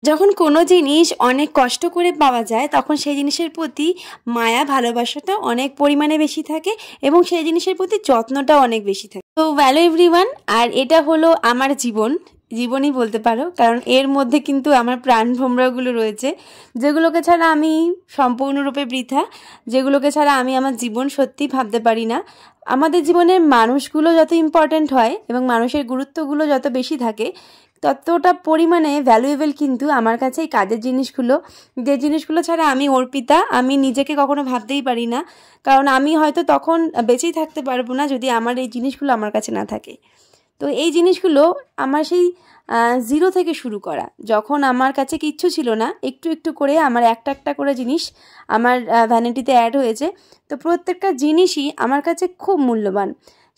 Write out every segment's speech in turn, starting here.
যখন কোনো জিনিস অনেক কষ্ট করে পাওয়া যায় তখন সেই জিনিসের প্রতি মায়া ভালোবাসাটা অনেক পরিমাণে বেশি থাকে এবং সেই জিনিসের প্রতি যত্নটাও অনেক বেশি থাকে। তো হ্যালো এভরিওয়ান, আর এটা হলো আমার জীবনই বলতে পারো, কারণ এর মধ্যে কিন্তু আমার প্রাণ ভোমরাগুলো রয়েছে, যেগুলোকে ছাড়া আমি সম্পূর্ণরূপে বৃথা, যেগুলোকে ছাড়া আমি আমার জীবন সত্যি ভাবতে পারি না। আমাদের জীবনের মানুষগুলো যত ইম্পর্ট্যান্ট হয় এবং মানুষের গুরুত্বগুলো যত বেশি থাকে ততটা পরিমাণে ভ্যালুয়েবল কিন্তু আমার কাছে এই কাজের জিনিসগুলো, যে জিনিসগুলো ছাড়া আমি অর্পিতা, আমি নিজেকে কখনো ভাবতেই পারি না, কারণ আমি হয়তো তখন বেঁচেই থাকতে পারবো না যদি আমার এই জিনিসগুলো আমার কাছে না থাকে। তো এই জিনিসগুলো আমার সেই জিরো থেকে শুরু করা, যখন আমার কাছে কিচ্ছু ছিল না, একটু একটু করে আমার একটা একটা করে জিনিস আমার ভ্যানিটিতে অ্যাড হয়েছে। তো প্রত্যেকটা জিনিসই আমার কাছে খুব মূল্যবান,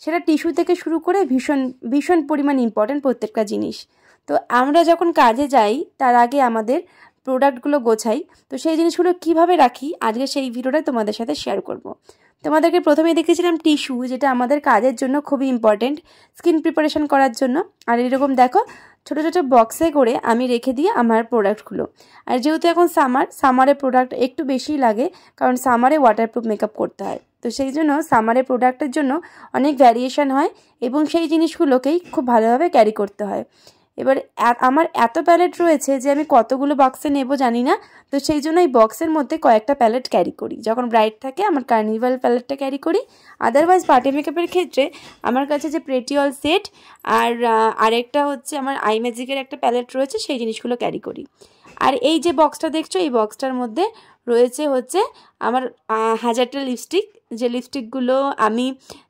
সেটা টিস্যু থেকে শুরু করে ভীষণ ভীষণ পরিমাণ ইম্পর্ট্যান্ট প্রত্যেকটা জিনিস। তো আমরা যখন কাজে যাই তার আগে আমাদের প্রোডাক্টগুলো গোছাই, তো সেই জিনিসগুলো কিভাবে রাখি আজকে সেই ভিডিওটা তোমাদের সাথে শেয়ার করব। তোমাদেরকে প্রথমে দেখেছিলাম টিস্যু, যেটা আমাদের কাজের জন্য খুবই ইম্পর্টেন্ট স্কিন প্রিপারেশন করার জন্য। আর এরকম দেখো ছোটো ছোটো বক্সে করে আমি রেখে দিই আমার প্রোডাক্টগুলো। আর যেহেতু এখন সামারে প্রোডাক্ট একটু বেশিই লাগে, কারণ সামারে ওয়াটারপ্রুফ মেকআপ করতে হয়, তো সেই জন্য সামারে প্রোডাক্টের জন্য অনেক ভ্যারিয়েশন হয় এবং সেই জিনিসগুলোকেই খুব ভালোভাবে ক্যারি করতে হয়। এবার আমার এত প্যালেট রয়েছে যে আমি কতগুলো বক্সে নেব জানি না, তো সেই জন্য এই বক্সের মধ্যে কয়েকটা প্যালেট ক্যারি করি। যখন ব্রাইট থাকে আমার কার্নিভাল প্যালেটটা ক্যারি করি, আদারওয়াইজ পার্টি মেকআপের ক্ষেত্রে আমার কাছে যে প্রেটিঅল সেট আর আরেকটা হচ্ছে আমার আই ম্যাজিকের একটা প্যালেট রয়েছে, সেই জিনিসগুলো ক্যারি করি। আর এই যে বক্সটা দেখছো, এই বক্সটার মধ্যে রয়েছে হচ্ছে আমার 1000টা লিপস্টিক, যে লিপস্টিকগুলো আমি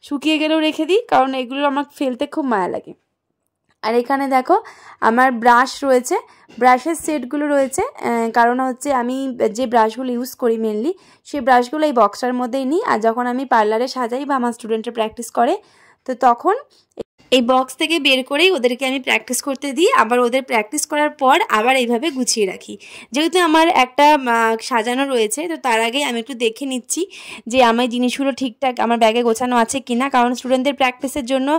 শুকিয়ে গেলেও রেখে দিই, কারণ এগুলো আমার ফেলতে খুব মায়া লাগে। আর এখানে দেখো আমার ব্রাশ রয়েছে, ব্রাশের সেটগুলো রয়েছে, কারণ হচ্ছে আমি যে ব্রাশগুলো ইউজ করি মেনলি সেই ব্রাশগুলো এই বক্সটার মধ্যেই নিই। আর যখন আমি পার্লারে সাজাই বা আমার স্টুডেন্টরা প্র্যাকটিস করে, তো তখন এই বক্স থেকে বের করেই ওদেরকে আমি প্র্যাকটিস করতে দিই, আবার ওদের প্র্যাকটিস করার পর আবার এইভাবে গুছিয়ে রাখি। যেহেতু আমার একটা সাজানো রয়েছে, তো তার আগে আমি একটু দেখে নিচ্ছি যে আমার জিনিসগুলো ঠিকঠাক আমার ব্যাগে গোছানো আছে কি না, কারণ স্টুডেন্টদের প্র্যাকটিসের জন্য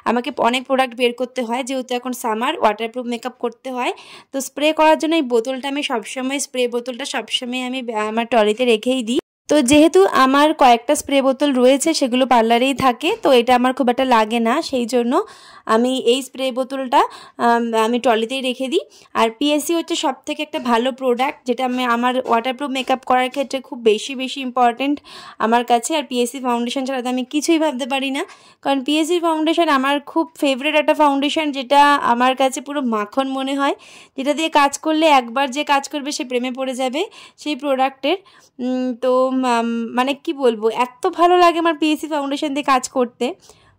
আমাকে অনেক প্রোডাক্ট বের করতে হয়, যেহেতু এখন সামার ওয়াটারপ্রুফ মেকআপ করতে হয়। তো স্প্রে করার জন্য এই বোতলটা আমি সবসময়, স্প্রে বোতলটা সবসময় আমি আমার ট্রলিতে রেখেই দিই। তো যেহেতু আমার কয়েকটা স্প্রে বোতল রয়েছে, সেগুলো পার্লারেই থাকে, তো এটা আমার খুব একটা লাগে না, সেই জন্য আমি এই স্প্রে বোতলটা আমি ট্রলিতেই রেখে দিই। আর পিএসসি হচ্ছে সবথেকে একটা ভালো প্রোডাক্ট, যেটা আমি আমার ওয়াটারপ্রুফ মেকআপ করার ক্ষেত্রে খুব বেশি ইম্পর্টেন্ট আমার কাছে। আর পিএসসি ফাউন্ডেশন ছাড়া তো আমি কিছুই ভাবতে পারি না, কারণ পিএসসি ফাউন্ডেশন আমার খুব ফেভারিট একটা ফাউন্ডেশন, যেটা আমার কাছে পুরো মাখন মনে হয়, যেটা দিয়ে কাজ করলে একবার যে কাজ করবে সে প্রেমে পড়ে যাবে সেই প্রোডাক্টের। তো মানে কি বলবো, এত ভালো লাগে আমার পিএসসি ফাউন্ডেশন দিয়ে কাজ করতে।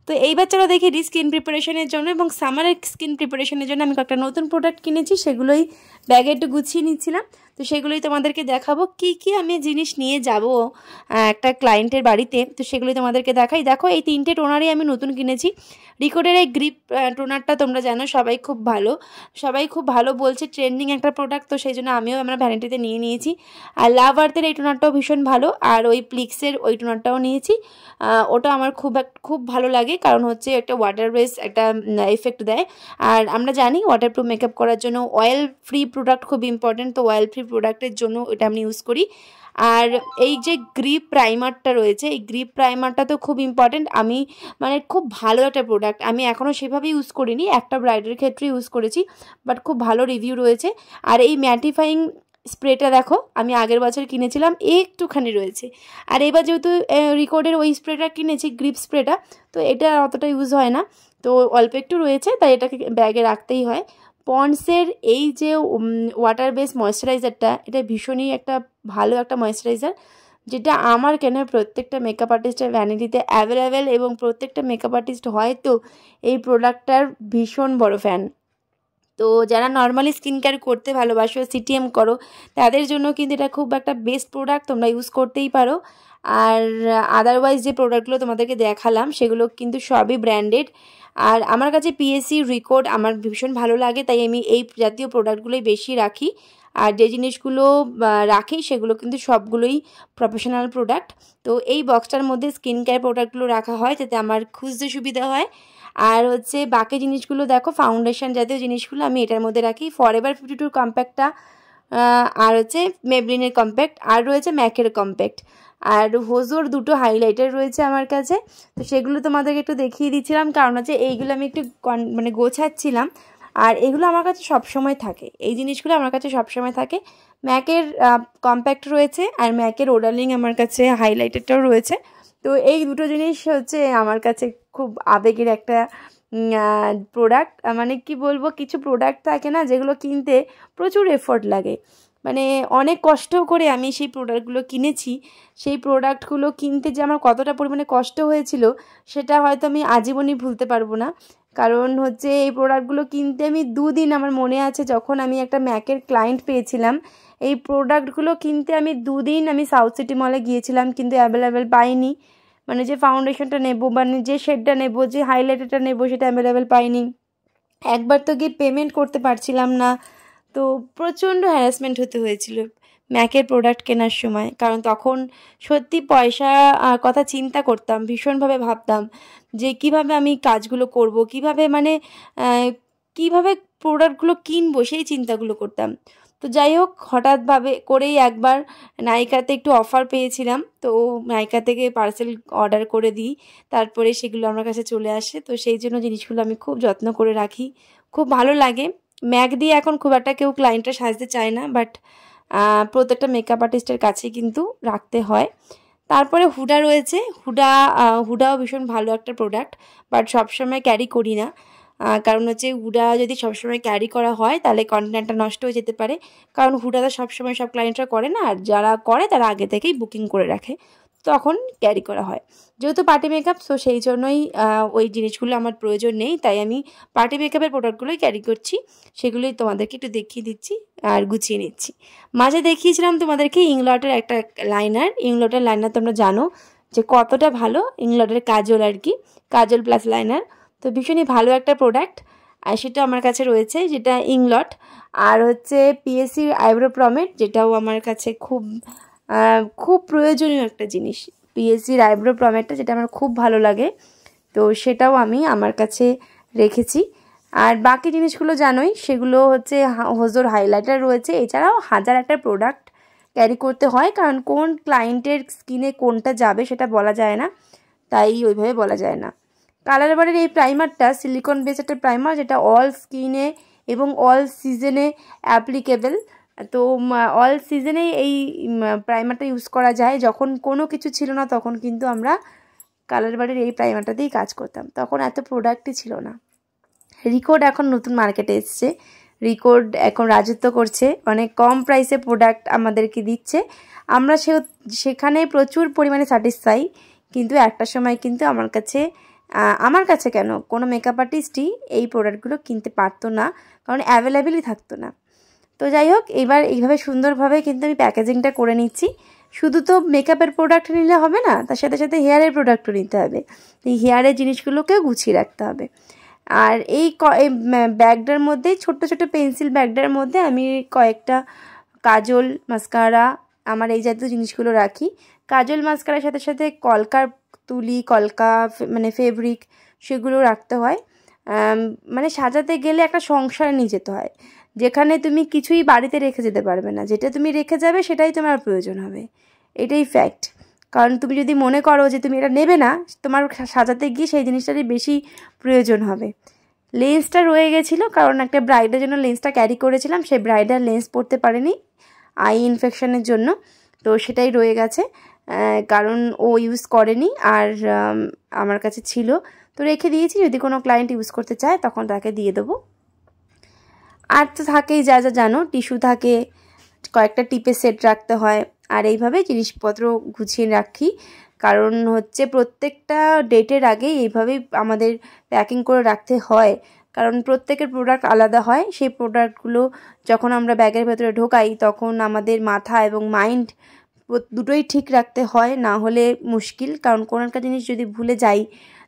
তো এইবার চলো দেখে দিই স্কিন প্রিপারেশনের জন্য এবং সামারের স্কিন প্রিপারেশনের জন্য আমি কয়েকটা নতুন প্রোডাক্ট কিনেছি, সেগুলোই ব্যাগে একটু গুছিয়ে নিচ্ছিলাম। তো সেগুলোই তোমাদেরকে দেখাবো, কি কি আমি জিনিস নিয়ে যাব একটা ক্লায়েন্টের বাড়িতে, তো সেগুলোই তোমাদেরকে দেখাই। দেখো এই 3টে টোনারই আমি নতুন কিনেছি। রিকোডের এই গ্রিপ টোনারটা তোমরা জানো সবাই খুব ভালো বলছে, ট্রেন্ডিং একটা প্রোডাক্ট, তো সেই জন্য আমিও আমার ভ্যানিটিতে নিয়ে নিয়েছি। আর লাভ আর্থের এই টোনারটাও ভীষণ ভালো, আর ওই প্লিক্সের ওই টোনারটাও নিয়েছি। ওটা আমার খুব ভালো লাগে, কারণ হচ্ছে একটা ওয়াটার বেস একটা এফেক্ট দেয়। আর আমরা জানি ওয়াটারপ্রুফ মেকআপ করার জন্য অয়েল ফ্রি প্রোডাক্ট খুব ইম্পর্টেন্ট, তো অয়েল ফ্রি প্রোডাক্টের জন্য এটা আমি ইউজ করি। আর এই যে গ্রিপ প্রাইমারটা রয়েছে, এই গ্রিপ প্রাইমারটা তো খুব ইম্পর্টেন্ট, আমি মানে খুব ভালো একটা প্রোডাক্ট, আমি এখনও সেভাবে ইউজ করিনি, একটা ব্রাইডের ক্ষেত্রে ইউজ করেছি, বাট খুব ভালো রিভিউ রয়েছে। আর এই ম্যাটিফাইং স্প্রেটা দেখো আমি আগের বছর কিনেছিলাম, একটুখানি রয়েছে। আর এবার যেহেতু রিকর্ডের ওই স্প্রেটা কিনেছি, গ্রিপ স্প্রেটা, তো এটা অতটা ইউজ হয় না, তো অল্প একটু রয়েছে, তাই এটাকে ব্যাগে রাখতেই হয়। পন্ডসের এই যে ওয়াটার বেস ময়েশ্চারাইজারটা, এটা ভীষণই একটা ভালো একটা ময়েশ্চারাইজার, যেটা আমার কেন প্রত্যেকটা মেকআপ আর্টিস্টের ভ্যানিটিতে অ্যাভেলেবেল, এবং প্রত্যেকটা মেকআপ আর্টিস্ট হয়তো এই প্রোডাক্টটার ভীষণ বড় ফ্যান। তো যারা নর্মালি স্কিন কেয়ার করতে ভালোবাসো, সিটিএম করো, তাদের জন্য কিন্তু এটা খুব একটা বেস্ট প্রোডাক্ট, তোমরা ইউজ করতেই পারো। আর আদারওয়াইজ যে প্রোডাক্টগুলো তোমাদেরকে দেখালাম সেগুলো কিন্তু সবই ব্র্যান্ডেড। আর আমার কাছে পিএসসি রিকর্ড আমার ভীষণ ভালো লাগে, তাই আমি এই জাতীয় প্রোডাক্টগুলোই বেশি রাখি। আর যে জিনিসগুলো রাখি সেগুলো কিন্তু সবগুলোই প্রফেশনাল প্রোডাক্ট। তো এই বক্সটার মধ্যে স্কিন কেয়ার প্রোডাক্টগুলো রাখা হয় যাতে আমার খুঁজতে সুবিধা হয়। আর হচ্ছে বাকি জিনিসগুলো দেখো ফাউন্ডেশন জাতীয় জিনিসগুলো আমি এটার মধ্যে রাখি। ফরএভার 52 কম্প্যাক্টটা আর হচ্ছে মেবলিনের কম্প্যাক্ট, আর রয়েছে ম্যাকের কম্প্যাক্ট, আর হোজোর দুটো হাইলাইটার রয়েছে আমার কাছে। তো সেগুলো তোমাদেরকে একটু দেখিয়ে দিচ্ছিলাম, কারণ হচ্ছে এইগুলো আমি একটু মানে গোছাচ্ছিলাম, আর এগুলো আমার কাছে সবসময় থাকে, এই জিনিসগুলো আমার কাছে সবসময় থাকে। ম্যাকের কম্প্যাক্ট রয়েছে আর ম্যাকের ওডারলিং আমার কাছে হাইলাইটারটাও রয়েছে। তো এই দুটো জিনিস হচ্ছে আমার কাছে খুব আবেগের একটা প্রোডাক্ট। মানে কি বলবো, কিছু প্রোডাক্ট থাকে না যেগুলো কিনতে প্রচুর এফোর্ট লাগে, মানে অনেক কষ্ট করে আমি সেই প্রোডাক্টগুলো কিনেছি। সেই প্রোডাক্টগুলো কিনতে যে আমার কতটা পরিমাণে কষ্ট হয়েছিল সেটা হয়তো আমি আজীবনই ভুলতে পারবো না। কারণ হচ্ছে এই প্রোডাক্টগুলো কিনতে আমি 2 দিন, আমার মনে আছে যখন আমি একটা ম্যাকের ক্লায়েন্ট পেয়েছিলাম, এই প্রোডাক্টগুলো কিনতে আমি 2 দিন আমি সাউথ সিটি মলে গিয়েছিলাম, কিন্তু অ্যাভেলেবেল পাইনি। মানে যে ফাউন্ডেশনটা নেব, মানে যে শেডটা নেব, যে হাইলাইটারটা নেব, সেটা অ্যাভেলেবেল পাইনি। একবার তো গিয়ে পেমেন্ট করতে পারছিলাম না। তো প্রচণ্ড হ্যারাসমেন্ট হতে হয়েছিল ম্যাকের প্রোডাক্ট কেনার সময়, কারণ তখন সত্যি পয়সা কথা চিন্তা করতাম, ভীষণভাবে ভাবতাম যে কিভাবে আমি কাজগুলো করব, কিভাবে মানে কিভাবে প্রোডাক্টগুলো কিনবো, সেই চিন্তাগুলো করতাম। তো যাই হোক, হঠাৎভাবে করেই একবার নাইকাতে একটু অফার পেয়েছিলাম, তো নাইকা থেকে পার্সেল অর্ডার করে দিই, তারপরে সেগুলো আমার কাছে চলে আসে। তো সেই জন্য জিনিসগুলো আমি খুব যত্ন করে রাখি, খুব ভালো লাগে। ম্যাক দিয়ে এখন খুব একটা কেউ ক্লায়েন্টরা সাজতে চায় না, বাট প্রত্যেকটা মেকআপ আর্টিস্টের কাছে কিন্তু রাখতে হয়। তারপরে হুডা রয়েছে, হুডাও ভীষণ ভালো একটা প্রোডাক্ট, বাট সবসময় ক্যারি করি না। কারণ হচ্ছে হুডা যদি সবসময় ক্যারি করা হয় তাহলে কন্টেন্টটা নষ্ট হয়ে যেতে পারে, কারণ হুডাটা সবসময় সব ক্লায়েন্টরা করে না, আর যারা করে তারা আগে থেকেই বুকিং করে রাখে, তখন ক্যারি করা হয়। যেহেতু পার্টি মেকআপ, সো সেই জন্যই ওই জিনিসগুলো আমার প্রয়োজন নেই, তাই আমি পার্টি মেকআপের প্রোডাক্টগুলোই ক্যারি করছি, সেগুলোই তোমাদেরকে একটু দেখিয়ে দিচ্ছি আর গুছিয়ে নিচ্ছি। মাঝে দেখিয়েছিলাম তোমাদেরকে ইংলটের একটা লাইনার, ইংলটের লাইনার তোমরা জানো যে কতটা ভালো, ইংলটের কাজল আর কি, কাজল প্লাস লাইনার। তো ভীষণই ভালো একটা প্রোডাক্ট, আর সেটা আমার কাছে রয়েছে, যেটা ইংলট। আর হচ্ছে পিএসসি আইব্রো প্রমেট, যেটাও আমার কাছে খুব খুব প্রয়োজনীয় একটা জিনিস, পিএসসির আইব্রো প্রমেটটা, যেটা আমার খুব ভালো লাগে। তো সেটাও আমি আমার কাছে রেখেছি। আর বাকি জিনিসগুলো জানোই, সেগুলো হচ্ছে হোজোর হাইলাইটার রয়েছে, এছাড়াও হাজার একটা প্রোডাক্ট ক্যারি করতে হয়, কারণ কোন ক্লায়েন্টের স্কিনে কোনটা যাবে সেটা বলা যায় না, তাই ওইভাবে বলা যায় না। কালার বারের এই প্রাইমারটা সিলিকন বেস একটা প্রাইমার, যেটা অল স্কিনে এবং অল সিজনে অ্যাপ্লিকেবল। তো অল সিজনে এই প্রাইমারটা ইউজ করা যায়। যখন কোনো কিছু ছিল না তখন কিন্তু আমরা কালার বারের এই প্রাইমারটা দিয়েই কাজ করতাম, তখন এত প্রোডাক্টই ছিল না। রিকোড এখন নতুন মার্কেটে এসছে, রিকোড এখন রাজত্ব করছে, অনেক কম প্রাইসে প্রোডাক্ট আমাদেরকে দিচ্ছে, আমরা সেখানে প্রচুর পরিমাণে স্যাটিসফাই। কিন্তু একটা সময় কিন্তু আমার কাছে কেন, কোনো মেকআপ আর্টিস্টই এই প্রোডাক্টগুলো কিনতে পারতো না, কারণ অ্যাভেলেবেলই থাকতো না। তো যাই হোক, এবার এইভাবে সুন্দরভাবে কিন্তু আমি প্যাকেজিংটা করে নিচ্ছি। শুধু তো মেকআপের প্রোডাক্ট নিলে হবে না, তার সাথে সাথে হেয়ারের প্রোডাক্টও নিতে হবে, এই হেয়ারের জিনিসগুলোকেও গুছিয়ে রাখতে হবে। আর এই ব্যাগটার মধ্যেই, ছোট্ট ছোট্ট পেন্সিল ব্যাগটার মধ্যে আমি কয়েকটা কাজল, মাস্কারা, আমার এই জাতীয় জিনিসগুলো রাখি। কাজল মাস্কারার সাথে সাথে কলকার তুলি, কলকা মানে ফেব্রিক, সেগুলো রাখতে হয়। মানে সাজাতে গেলে একটা সংসার নিয়ে যেতে হয়, যেখানে তুমি কিছুই বাড়িতে রেখে যেতে পারবে না, যেটা তুমি রেখে যাবে সেটাই তোমার প্রয়োজন হবে, এটাই ফ্যাক্ট। কারণ তুমি যদি মনে করো যে তুমি এটা নেবে না, তোমার সাজাতে গিয়ে সেই জিনিসটারই বেশি প্রয়োজন হবে। লেন্সটা রয়ে গেছিলো, কারণ একটা ব্রাইডের জন্য লেন্সটা ক্যারি করেছিলাম, সেই ব্রাইডার লেন্স পরতে পারেনি আই ইনফেকশনের জন্য, তো সেটাই রয়ে গেছে, কারণ ও ইউজ করেনি, আর আমার কাছে ছিল, তো রেখে দিয়েছি, যদি কোনো ক্লায়েন্ট ইউজ করতে চায় তখন তাকে দিয়ে দেবো। আর তো থাকেই যা যা জানো, টিস্যু থাকে, কয়েকটা টিপের সেট রাখতে হয়, আর এইভাবে জিনিসপত্র গুছিয়ে রাখি। কারণ হচ্ছে প্রত্যেকটা ডেটের আগে এইভাবেই আমাদের প্যাকিং করে রাখতে হয়, কারণ প্রত্যেকের প্রোডাক্ট আলাদা হয়। সেই প্রোডাক্টগুলো যখন আমরা ব্যাগের ভেতরে ঢোকাই তখন আমাদের মাথা এবং মাইন্ড দুটোই ঠিক রাখতে হয়, না হলে মুশকিল। কারণ কোনো একটা জিনিস যদি ভুলে যাই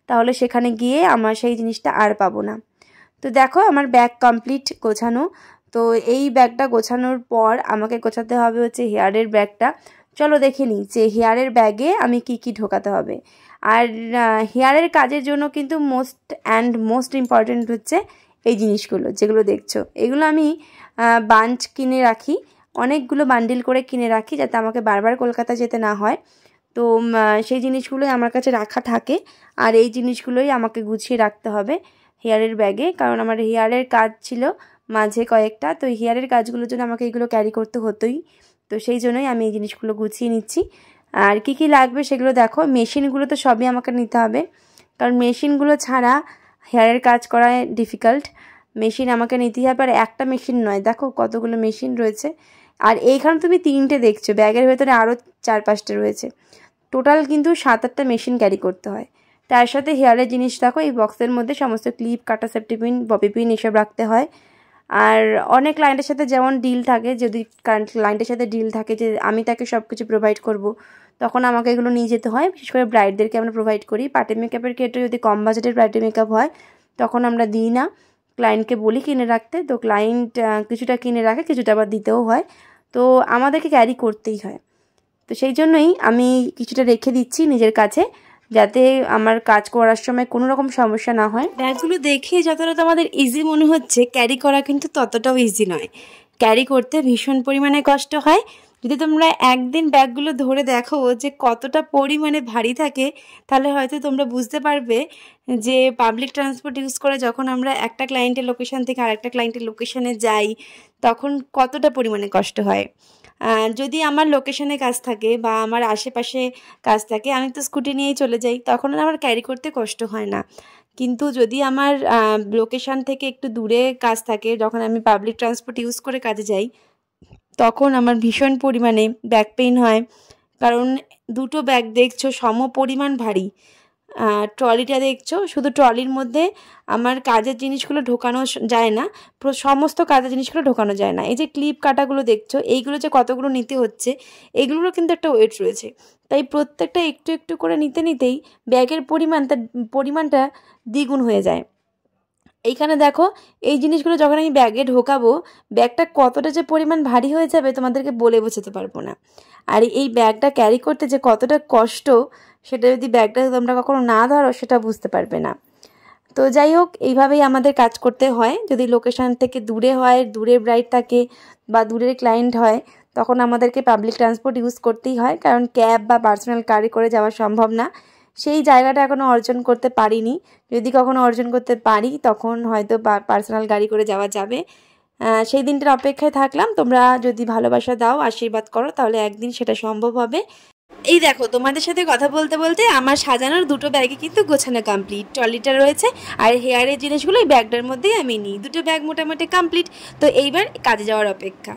তাহলে সেখানে গিয়ে আমার সেই জিনিসটা আর পাবো না। তো দেখো আমার ব্যাগ কমপ্লিট গোছানো। তো এই ব্যাগটা গোছানোর পর আমাকে গোছাতে হবে হচ্ছে হেয়ারের ব্যাগটা। চলো দেখে নিই যে হেয়ারের ব্যাগে আমি কি কি ঢোকাতে হবে। আর হেয়ারের কাজের জন্য কিন্তু মোস্ট ইম্পর্টেন্ট হচ্ছে এই জিনিসগুলো যেগুলো দেখছো, এগুলো আমি বাঞ্চ কিনে রাখি। অনেকগুলো বান্ডিল করে কিনে রাখি যাতে আমাকে বারবার কলকাতা যেতে না হয়। তো সেই জিনিসগুলোই আমার কাছে রাখা থাকে, আর এই জিনিসগুলোই আমাকে গুছিয়ে রাখতে হবে হেয়ারের ব্যাগে, কারণ আমার হেয়ারের কাজ ছিল মাঝে কয়েকটা, তো হেয়ারের কাজগুলোর জন্য আমাকে এগুলো ক্যারি করতে হতোই। তো সেই জন্যই আমি এই জিনিসগুলো গুছিয়ে নিচ্ছি। আর কি কি লাগবে সেগুলো দেখো, মেশিনগুলো তো সবই আমাকে নিতে হবে, কারণ মেশিনগুলো ছাড়া হেয়ারের কাজ করা ডিফিকাল্ট। মেশিন আমাকে নিতেই হবে, আর একটা মেশিন নয়, দেখো কতগুলো মেশিন রয়েছে। আর এইখানে তুমি 3টে দেখছো, ব্যাগের ভেতরে আরও 4-5টা রয়েছে, টোটাল কিন্তু 7-8টা মেশিন ক্যারি করতে হয়। তার সাথে হেয়ারের জিনিস দেখো, এই বক্সের মধ্যে সমস্ত ক্লিপ, কাটা, সেফটি পিন, ববি পিন এসব রাখতে হয়। আর অনেক ক্লায়েন্টের সাথে যেমন ডিল থাকে, যদি ক্লায়েন্টের সাথে ডিল থাকে যে আমি তাকে সব কিছু প্রোভাইড করব, তখন আমাকে এগুলো নিয়ে যেতে হয়। বিশেষ করে ব্রাইডদেরকে আমরা প্রোভাইড করি। পার্টি মেকআপের ক্ষেত্রে যদি কম বাজেটের পার্টি মেকআপ হয় তখন আমরা দিই না, ক্লায়েন্টকে বলি কিনে রাখতে। তো ক্লায়েন্ট কিছুটা কিনে রাখে, কিছুটা আবার দিতেও হয়, তো আমাদেরকে ক্যারি করতেই হয়। তো সেই জন্যই আমি কিছুটা রেখে দিচ্ছি নিজের কাছে, যাতে আমার কাজ করার সময় কোনো রকম সমস্যা না হয়। ব্যাগগুলো দেখে যতটা তোমাদের ইজি মনে হচ্ছে, ক্যারি করা কিন্তু ততটাও ইজি নয়। ক্যারি করতে ভীষণ পরিমাণে কষ্ট হয়। যদি তোমরা একদিন ব্যাগগুলো ধরে দেখো যে কতটা পরিমাণে ভারী থাকে, তাহলে হয়তো তোমরা বুঝতে পারবে যে পাবলিক ট্রান্সপোর্ট ইউজ করে যখন আমরা একটা ক্লায়েন্টের লোকেশান থেকে আরেকটা ক্লায়েন্টের লোকেশানে যাই, তখন কতটা পরিমাণে কষ্ট হয়। যদি আমার লোকেশানে কাজ থাকে বা আমার আশেপাশে কাজ থাকে, আমি তো স্কুটি নিয়েই চলে যাই, তখন আমার ক্যারি করতে কষ্ট হয় না। কিন্তু যদি আমার লোকেশান থেকে একটু দূরে কাজ থাকে, যখন আমি পাবলিক ট্রান্সপোর্ট ইউজ করে কাজে যাই, তখন আমার ভীষণ পরিমাণে ব্যাক পেইন হয়। কারণ দুটো ব্যাগ দেখছো সম পরিমাণ ভারী, ট্রলিটা দেখছো, শুধু ট্রলির মধ্যে আমার কাজের জিনিসগুলো ঢোকানো যায় না, সমস্ত কাজের জিনিসগুলো ঢোকানো যায় না। এই যে ক্লিপ কাটাগুলো দেখছো, এইগুলো যে কতগুলো নিতে হচ্ছে, এগুলোরও কিন্তু একটা ওয়েট রয়েছে। তাই প্রত্যেকটা একটু একটু করে নিতে নিতেই ব্যাগের পরিমাণটা দ্বিগুণ হয়ে যায়। এইখানে দেখো, এই জিনিসগুলো যখন আমি ব্যাগে ঢোকাবো, ব্যাগটা কতটা যে পরিমাণ ভারী হয়ে যাবে তোমাদেরকে বলে বোঝাতে পারবো না। আর এই ব্যাগটা ক্যারি করতে যে কতটা কষ্ট, সেটা যদি ব্যাগটা তোমরা কখনো না ধরো সেটা বুঝতে পারবে না। তো যাই হোক, এইভাবেই আমাদের কাজ করতে হয়। যদি লোকেশান থেকে দূরে হয়, দূরে ব্রাইড থাকে বা দূরের ক্লায়েন্ট হয়, তখন আমাদেরকে পাবলিক ট্রান্সপোর্ট ইউজ করতেই হয়, কারণ ক্যাব বা পার্সোনাল গাড়ি করে যাওয়া সম্ভব না। সেই জায়গাটা এখনও অর্জন করতে পারিনি। যদি কখনো অর্জন করতে পারি, তখন হয়তো পার্সোনাল গাড়ি করে যাওয়া যাবে। সেই দিনটার অপেক্ষায় থাকলাম। তোমরা যদি ভালোবাসা দাও, আশীর্বাদ করো, তাহলে একদিন সেটা সম্ভব হবে। এই দেখো, তোমাদের সাথে কথা বলতে বলতে আমার সাজানোর দুটো ব্যাগে কিন্তু গোছানো কমপ্লিট। ট্রলিটা রয়েছে, আর হেয়ারের জিনিসগুলো এই ব্যাগটার মধ্যেই আমি নিই। দুটো ব্যাগ মোটামুটি কমপ্লিট। তো এইবার কাজে যাওয়ার অপেক্ষা।